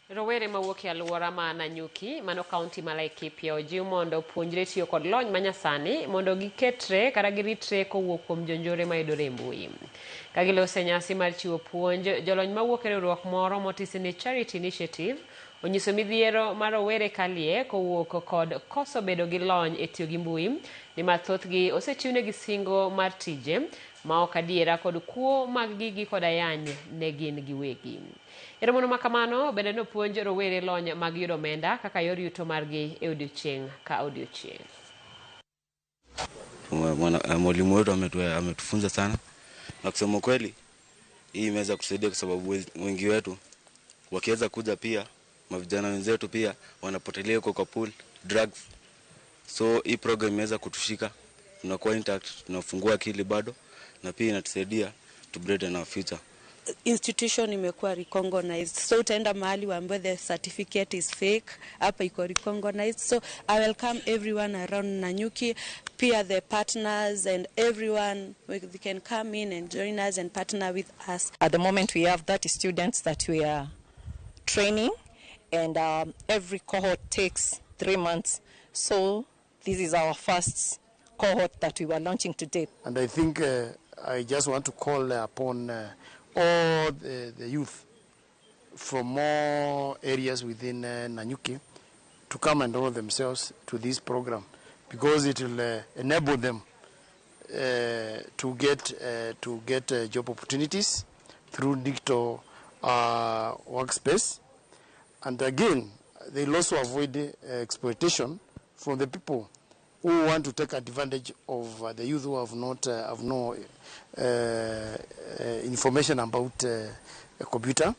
Rawere mawuok e alwora ma Nanyuki, mano kaunti ma Laikipia, ojiw mondo puonjre tiyo kod lony manyasani mondo giketre kata giritre kowuok kuom jonjore mayudore e mbui. Ka gilose nyasi mar chiwo puonj, jolony mawuok e riwruok moro motisi ni Charity Initiative onyiso midhiero mar Rawere kalie kowuok kod koso bedo gi lony e tiyo gi mbui, ni mathothgi osechiwnegi singo mar tije ma ok adiera kod kuo mag gigi kod ayany ne gin giwegi. E romono ma kamano bende nopuonj rowere lony mag yudo omenda kaka yor yuto margi e odiochieng' ka odiochieng'. Mwalimu wetu ametufunza sana, na kusema kweli hii imeweza kusaidia kwa sababu wengi wetu wakiweza kuja, pia mavijana wenzetu pia wanapotelea huko kwa pool drugs. So hii program imeweza kutushika, tunakuwa intact, tunafungua akili bado, na pia inatusaidia to brighten our future. Institution imekuwa recognized, so utaenda mahali waambiwe the certificate is fake, hapa iko recognized. So I welcome everyone around Nanyuki, pia the partners and everyone, they can come in and join us and partner with us. At the moment we have 30 students that we are training, and every cohort takes 3 months. So this is our first cohort that we were launching today. And I think I just want to call upon all the youth from more areas within Nanyuki to come and enroll themselves to this program, because it will enable them to get job opportunities through digital workspace, and again they'll also avoid exploitation from the people who want to take advantage of the youth who have no information about a computer.